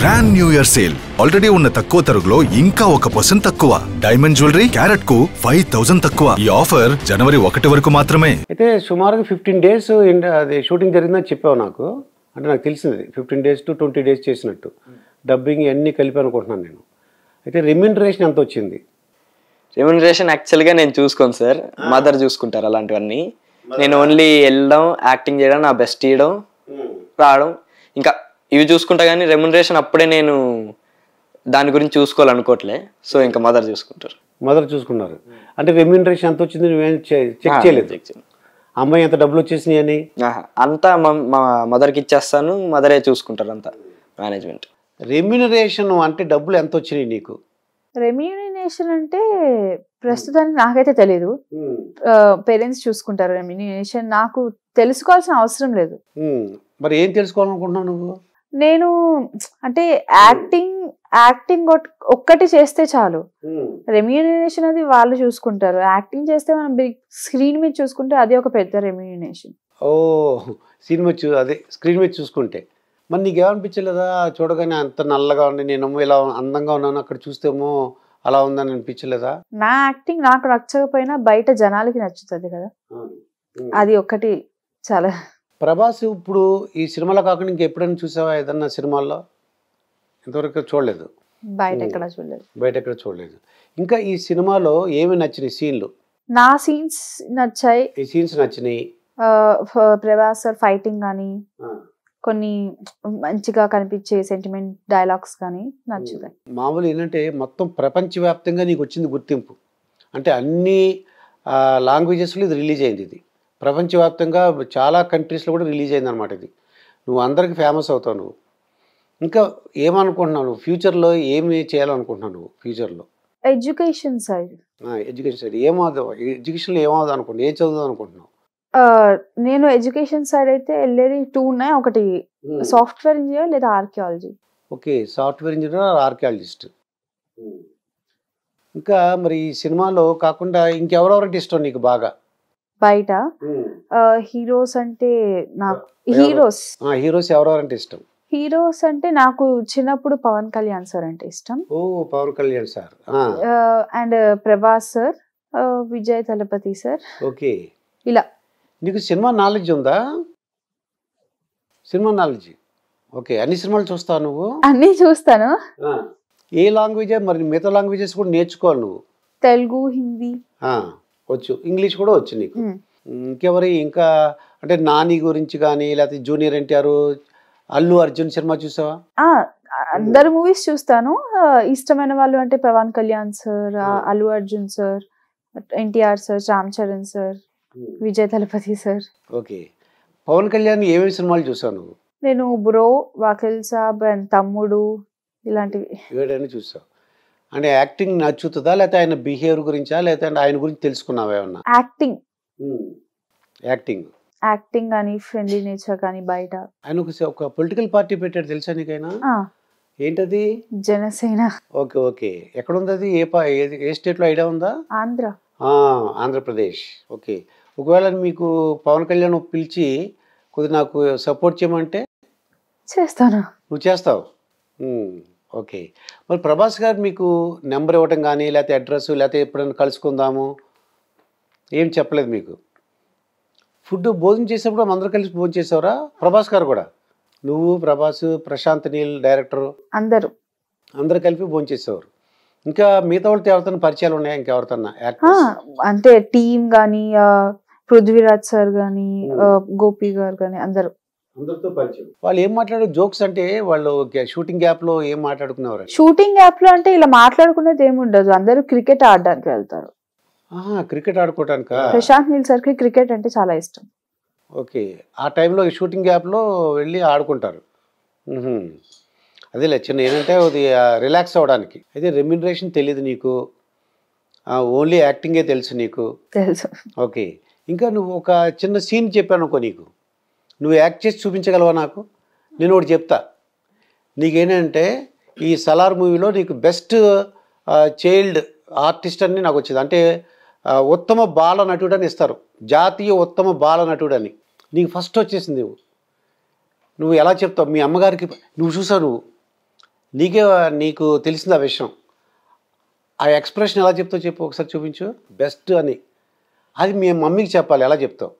Grand new year sale already ఉన్న తక్కువ తరుగులో ఇంకా 1% తక్కువ. డైమండ్ జ్యువెలరీ క్యారెట్ కు 5000 తక్కువ. ఈ ఆఫర్ జనవరి 1 వరకు మాత్రమే. అయితే సుమారుగా 15 డేస్ అది షూటింగ్ జరిగిందని చెప్పావు నాకు. అంటే నాకు తెలిసింది 15 days to 20 days చేసినట్టు. డబ్బింగ్ అన్నీ కలిపి అనుకుంటున్నాను నేను. అయితే రెమ్యూనరేషన్ ఎంత వచ్చింది? రెమ్యూనరేషన్ యాక్చువల్గా నేను చూసుకోను సార్, మదర్ చూసుకుంటారు అలాంటివన్నీ. నేను ఓన్లీ వెళ్ళడం, యాక్టింగ్ చేయడం, నా బెస్ట్ ఇవ్వడం, రావడం, ఇంకా ఇవి చూసుకుంటా. కానీ రెమ్యూనరేషన్ అప్పుడే నేను దాని గురించి చూసుకోవాలనుకోవట్లే. సో ఇంకా మదర్ చూసుకుంటారు. మదర్ చూసుకున్నారు. అంటే రెమ్యూనరేషన్ ఎంత వచ్చింది నువ్వేం చెక్ చేయలేదు? అమ్మాయి ఎంత డబ్బులు వచ్చేసినాయి అని అంతా మా మదర్కి ఇచ్చేస్తాను, మదరే చూసుకుంటారు అంతా మేనేజ్మెంట్. రెమ్యూనరేషన్ అంటే డబ్బులు ఎంత వచ్చినాయి నీకు? రెమ్యూనరేషన్ అంటే ప్రస్తుతానికి నాకైతే తెలియదు. పేరెంట్స్ చూసుకుంటారు రెమ్యూనరేషన్. నాకు తెలుసుకోవాల్సిన అవసరం లేదు. మరి ఏం తెలుసుకోవాలనుకుంటున్నావు నువ్వు? నేను అంటే యాక్టింగ్ ఒక్కటి చేస్తే చాలు. రెమ్యూనరేషన్ అది వాళ్ళు చూసుకుంటారు. యాక్టింగ్ చేస్తే మనం బిగ్ స్క్రీన్ మీద చూసుకుంటే అది ఒక పెద్ద రెమ్యూనరేషన్. ఓ సినిమా అదే స్క్రీన్ మీద చూసుకుంటే. మరి నీకేమనిపించలేదా చూడగానే అంత నల్లగా ఉండి నేనేమో ఇలా అందంగా ఉన్నాను, అక్కడ చూస్తేమో అలా ఉందని అనిపించలేదా? నా యాక్టింగ్ నాకు నచ్చకపోయినా బయట జనాలకి నచ్చుతుంది కదా, అది ఒక్కటి చాలా. ప్రభాస్ ఇప్పుడు ఈ సినిమాలో కాకుండా ఇంకెప్పుడైనా చూసావా ఏదన్నా సినిమాల్లో? ఇంతవరకు చూడలేదు. బయట ఎక్కడ చూడలేదు. ఇంకా ఈ సినిమాలో ఏమి నచ్చినాయి సీన్లు? నా సీన్స్ నచ్చాయి. ఈ సీన్స్ నచ్చినాయి. ప్రభాస్ సార్ ఫైటింగ్ కానీ, కొన్ని మంచిగా కనిపించే సెంటిమెంట్ డైలాగ్స్ కానీ నచ్చుతాయి. మామూలు ఏంటంటే మొత్తం ప్రపంచవ్యాప్తంగా నీకు వచ్చింది గుర్తింపు. అంటే అన్ని లాంగ్వేజెస్లో ఇది రిలీజ్ అయింది. ఇది ప్రపంచవ్యాప్తంగా చాలా కంట్రీస్లో కూడా రిలీజ్ అయింది అనమాట. ఇది నువ్వు అందరికి ఫేమస్ అవుతావు. నువ్వు ఇంకా ఏమనుకుంటున్నావు? నువ్వు ఫ్యూచర్లో ఏమి చేయాలనుకుంటున్నావు? నువ్వు ఫ్యూచర్లో ఎడ్యుకేషన్ సైడ్ ఏమవుతావు? ఎడ్యుకేషన్లో ఏమవుదాం అనుకుంటున్నావు? ఏం చదువుదాం అనుకుంటున్నావు? నేను ఎడ్యుకేషన్ సైడ్ అయితే వెళ్ళేది 2 ఉన్నాయి. ఒకటి సాఫ్ట్వేర్ ఇంజనీర్ లేదా archaeology. Okay, software engineer, archaeologist. ఇంకా మరి ఈ సినిమాలో కాకుండా ఇంకెవరెవరంటే ఇష్టం నీకు బాగా బయట? హీరోస్ అంటే నాకు హీరోస్ ఎవరెవరంటే ఇష్టం? హీరోస్ అంటే నాకు చిన్నప్పుడు పవన్ కళ్యాణ్ సార్ అంటే ఇష్టం. ఓ Pawan Kalyan sir. And Prabhas sir, Vijay Thalapathy sir. Okay, ఇలా. నీకు సినిమా నాలెడ్జ్ ఉందా? Cinema knowledge okay. అన్ని సినిమాలు చూస్తావు నువ్వు? అన్ని చూస్తాను. ఏ లాంగ్వేజ్? మరి మిగతా లాంగ్వేజెస్ కూడా నేర్చుకోవాలి నువ్వు. తెలుగు, హిందీ వచ్చు, ఇంగ్లీష్ కూడా వచ్చు నీకు. ఇంకెవరి ఇంకా అంటే నాని గురించి కానీ, లేకపోతే జూనియర్ ఎన్టీఆర్, అల్లు అర్జున్ సినిమా చూసావా? అందరు మూవీస్ చూస్తాను. ఇష్టమైన వాళ్ళు అంటే Pawan Kalyan sir, Allu Arjun sir, NTR sir, Ram Charan sir, Vijay Thalapathy sir. Okay, Pawan Kalyan ఏమేమి సినిమాలు చూసావు నువ్వు? నేను బ్రో, వకీల్ సాబ్ అండ్ తమ్ముడు ఇలాంటివి ఏదైనా చూసావు. అంటే యాక్టింగ్ నచ్చుతుందా, లేకపోతే ఆయన బిహేవియర్ గురించా, లేకపోతే ఆయన గురించి తెలుసుకున్నావా ఏమన్నా? యాక్టింగ్ కానీ ఫ్రెండ్లీ నేచర్ కానీ. బయట ఆయన ఒక పొలిటికల్ పార్టీ పెట్టాడు తెలుసా నీకైనా? ఏంటది? జనసేన. ఓకే ఓకే, ఎక్కడ ఉంది అది? ఏ స్టేట్లో ఐడియా ఉందా? ఆంధ్రప్రదేశ్. ఓకే, ఒకవేళ మీకు పవన్ కళ్యాణ్ పిలిచి కొద్దిగా నాకు సపోర్ట్ చేయమంటే చేస్తాను. నువ్వు చేస్తావు? ఓకే. మరి ప్రభాస్ గారు మీకు నెంబర్ ఇవ్వటం కానీ, లేకపోతే అడ్రస్, లేకపోతే ఎప్పుడైనా కలుసుకుందాము ఏం చెప్పలేదు మీకు? ఫుడ్ భోజనం చేసేప్పుడు అందరూ కలిసి భోజనం చేసేవరా? ప్రభాస్ గారు కూడా? నువ్వు, ప్రభాస్, ప్రశాంత్ నీల్ డైరెక్టర్ అందరు కలిపి భోజనం చేసేవారు. ఇంకా మిగతా వాళ్ళతో ఎవరితో పరిచయాలు ఉన్నాయా? ఇంకెవరితో? అంటే టీమ్ కానీ, పృథ్వీరాజ్ సార్ కానీ, గోపి గారు కానీ అందరితో పరిచయం. వాళ్ళు ఏం మాట్లాడారు? జోక్స్ అంటే వాళ్ళు షూటింగ్ గ్యాప్ లో ఏం మాట్లాడుకునేవారు? షూటింగ్ గ్యాప్ లో అంటే ఇలా మాట్లాడుకునేది ఏముండదు. అందరూ క్రికెట్ ఆడడానికి వెళ్తారు. క్రికెట్ ఆడుకోవటానికా? ప్రశాంత్ నీల్ సార్ కి క్రికెట్ అంటే చాలా ఇష్టం. ఓకే, ఆ టైంలో షూటింగ్ గ్యాప్ లో వెళ్ళి ఆడుకుంటారు. అదేలే, చిన్న ఏంటంటే అది రిలాక్స్ అవ్వడానికి. అయితే రెమ్యూనరేషన్ తెలియదు నీకు, ఓన్లీ యాక్టింగే తెలుసు నీకు? తెలుసు. ఓకే, ఇంకా నువ్వు ఒక చిన్న సీన్ చెప్పాను అనుకో, నీకు నువ్వు యాక్ట్ చేసి చూపించగలవా? నాకు నేను ఒకటి చెప్తా. నీకేంటంటే ఈ సలార్ మూవీలో నీకు బెస్ట్ చైల్డ్ ఆర్టిస్ట్ అని నాకు వచ్చింది. అంటే ఉత్తమ బాల నటుడు అని ఇస్తారు, జాతీయ ఉత్తమ బాల నటుడు అని. నీకు ఫస్ట్ వచ్చేసింది. నువ్వు ఎలా చెప్తావు? మీ అమ్మగారికి నువ్వు చూసావు, నువ్వు నీకు తెలిసింది ఆ విషయం, ఆ ఎక్స్ప్రెషన్ ఎలా చెప్తావు చెప్పు, ఒకసారి చూపించు. బెస్ట్ అని అది మీ మమ్మీకి చెప్పాలి, ఎలా చెప్తావు?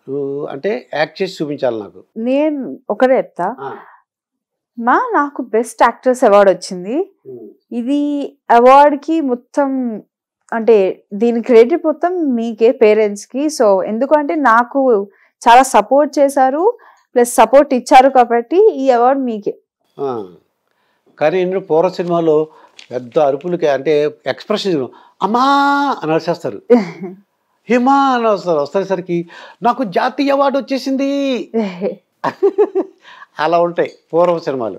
నువ్వు అంటే యాక్ట్ చేసి చూపించాలి నాకు. నేను ఒకటే చెప్తా, నాకు బెస్ట్ యాక్ట్రెస్ అవార్డ్ వచ్చింది. ఇది అవార్డ్కి మొత్తం అంటే దీని క్రెడిట్ మొత్తం మీకే, పేరెంట్స్కి. సో ఎందుకంటే నాకు చాలా సపోర్ట్ చేశారు, ప్లస్ సపోర్ట్ ఇచ్చారు, కాబట్టి ఈ అవార్డు మీకే. కానీ ఇందులో పూర్వ సినిమాలో పెద్ద అరుపులకి అంటే ఎక్స్ప్రెషన్ అమ్మా అని అరిచేస్తారు, హిమా అని వస్తేసరికి నాకు జాతీయ అవార్డు వచ్చేసింది అలా ఉంటాయి పూర్వ సినిమాలు.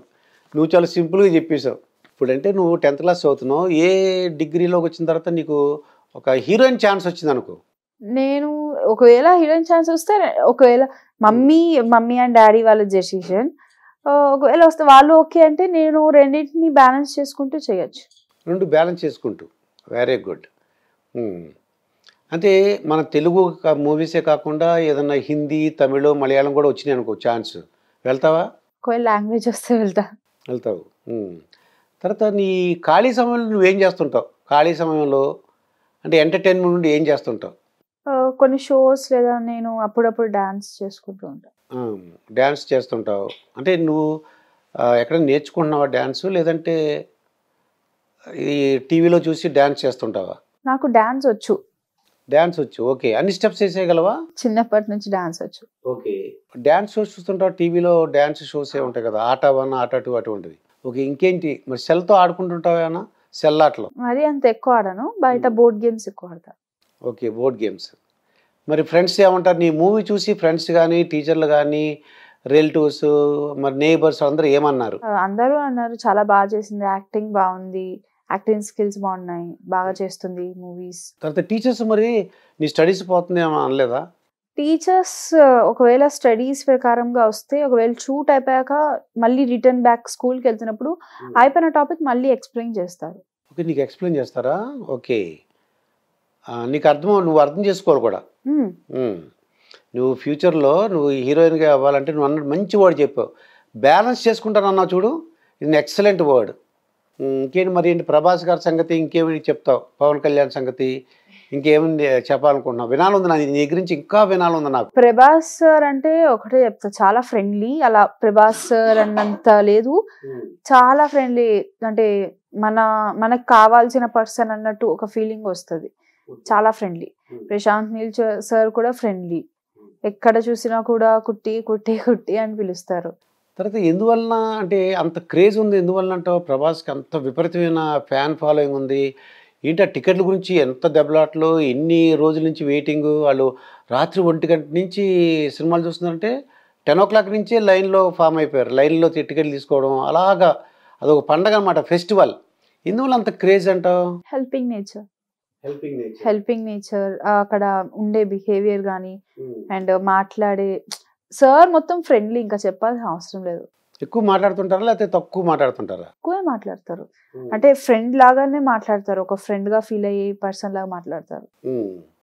నువ్వు చాలా సింపుల్గా చెప్పేశావు. ఇప్పుడంటే నువ్వు 10th క్లాస్ చదువుతున్నావు, ఏ డిగ్రీలోకి వచ్చిన తర్వాత నీకు ఒక హీరోయిన్ ఛాన్స్ వచ్చింది అనుకో, నేను ఒకవేళ హీరోయిన్ ఛాన్స్ వస్తే, ఒకవేళ మమ్మీ అండ్ డాడీ వాళ్ళ డెసిషన్, ఒకవేళ వస్తే వాళ్ళు ఓకే అంటే నేను రెండింటిని బ్యాలెన్స్ చేసుకుంటూ చేయొచ్చు. రెండు బ్యాలెన్స్ చేసుకుంటూ, వెరీ గుడ్. అంటే మన తెలుగు మూవీసే కాకుండా ఏదన్నా హిందీ, తమిళ, మలయాళం కూడా వచ్చినాయి అనుకో ఛాన్స్, వెళ్తావా? ఒకవేళ లాంగ్వేజ్ వస్తే వెళ్తావు. తర్వాత నీ ఖాళీ సమయంలో నువ్వేం చేస్తుంటావు? ఖాళీ సమయంలో అంటే ఎంటర్టైన్మెంట్ నుండి ఏం చేస్తుంటావు? కొన్ని షోస్ లేదా నేను అప్పుడప్పుడు డాన్స్ చేసుకుంటూ ఉంటాను. డ్యాన్స్ చేస్తుంటావు అంటే నువ్వు ఎక్కడ నేర్చుకుంటున్నావా డ్యాన్స్, లేదంటే ఈ టీవీలో చూసి డ్యాన్స్ చేస్తుంటావా? నాకు డాన్స్ వచ్చు. డ్యాన్స్ వచ్చు, ఓకే. అన్ని స్టెప్స్ వేసేయగలవా? చిన్నప్పటి నుంచి డాన్స్ వచ్చు. ఓకే. డ్యాన్స్ షోస్ చూస్తుంటావు, టీవీలో డ్యాన్స్ షోస్ ఏ ఉంటాయి కదా, ఆట 1 ఆట 2 అటువంటివి. ఓకే. ఇంకేంటి మరి, సెల్తో ఆడుకుంటుంటావా ఏమన్నా? సెల్ ఆటలో మరి అంత ఎక్కువ ఆడను, బయట బోర్డ్ గేమ్స్ ఎక్కువ ఆడతా. Okay, board games. మరి ఫ్రెండ్స్ ఏమంటారు నీ మూవీ చూసి? ఫ్రెండ్స్ కానీ, టీచర్లు కానీ, రిలేటివ్స్, మరి నేబర్స్ అందరూ ఏమన్నారు? అందరూ అన్నారు చాలా బాగా చేసింది, యాక్టింగ్ బాగుంది, యాక్టింగ్ స్కిల్స్ బాగున్నాయి, బాగా చేస్తుంది మూవీస్. తర్వాత టీచర్స్ మరి నీ స్టడీస్ పోతుంది ఏమో అనలేదా? టీచర్స్ ఒకవేళ స్టడీస్ ప్రకారంగా వస్తే, ఒకవేళ షూట్ అయిపోయాక మళ్ళీ రిటర్న్ బ్యాక్ స్కూల్కి వెళ్తున్నప్పుడు అయిపోయిన టాపిక్ మళ్ళీ ఎక్స్ప్లెయిన్ చేస్తారు. ఓకే, నీకు ఎక్స్ప్లెయిన్ చేస్తారా? ఓకే. నీకు నువ్వు అర్థం చేసుకోవాలి కూడా. నువ్వు ఫ్యూచర్లో నువ్వు హీరోయిన్గా అవ్వాలంటే నువ్వు అన్నట్టు మంచి వర్డ్ చెప్పావు, బ్యాలెన్స్ చేసుకుంటాను అన్నావు చూడు, ఇది ఎక్సలెంట్ వర్డ్. ఇంకేంటి మరి, ఏంటి ప్రభాస్ గారి సంగతి, ఇంకేమి చెప్తావు? పవన్ కళ్యాణ్ సంగతి ఇంకేముంది చెప్పాలనుకుంటున్నావు? వినాలుంది నాకు, నీ గురించి ఇంకా వినాలుంది నాకు. ప్రభాస్ సార్ అంటే ఒకటే చెప్తా, చాలా ఫ్రెండ్లీ. అలా ప్రభాస్ సార్ అన్నంత లేదు, చాలా ఫ్రెండ్లీ. అంటే మనకు కావాల్సిన పర్సన్ అన్నట్టు ఒక ఫీలింగ్ వస్తుంది. చాలా ఫ్రెండ్లీ. ప్రశాంత్ నీల్ సార్ కూడా ఫ్రెండ్లీ, ఎక్కడ చూసినా కూడా కుట్టి కుట్టి కుట్టి అని పిలుస్తారు. తర్వాత ఎందువలన అంటే అంత క్రేజ్ ఉంది, ఎందువలన అంటావు? ప్రభాస్కి అంత విపరీతమైన ఫ్యాన్ ఫాలోయింగ్ ఉంది ఏంటి? ఆ టికెట్ల గురించి ఎంత దెబ్బలాట్లు, ఎన్ని రోజుల నుంచి వెయిటింగ్, వాళ్ళు రాత్రి 1 గంట నుంచి సినిమాలు చూస్తున్నారంటే 10 o'clock నుంచే లైన్లో ఫామ్ అయిపోయారు, లైన్లో టికెట్లు తీసుకోవడం, అలాగా అదొక పండగ అనమాట, ఫెస్టివల్. ఎందువల్ల అంత క్రేజ్ అంటావు? హెల్పింగ్ నేచర్, అక్కడ ఉండే బిహేవియర్ కానీ అండ్ మాట్లాడే సార్ మొత్తం ఫ్రెండ్లీ, ఇంకా చెప్పాల్సిన అవసరం లేదు. ఎక్కువ మాట్లాడుతుంటారా లేకపోతే తక్కువ మాట్లాడుతుంటారా? ఎక్కువే మాట్లాడతారు, అంటే ఫ్రెండ్ లాగానే మాట్లాడతారు, ఒక ఫ్రెండ్ గా ఫీల్ అయ్యే పర్సన్ లాగా మాట్లాడతారు.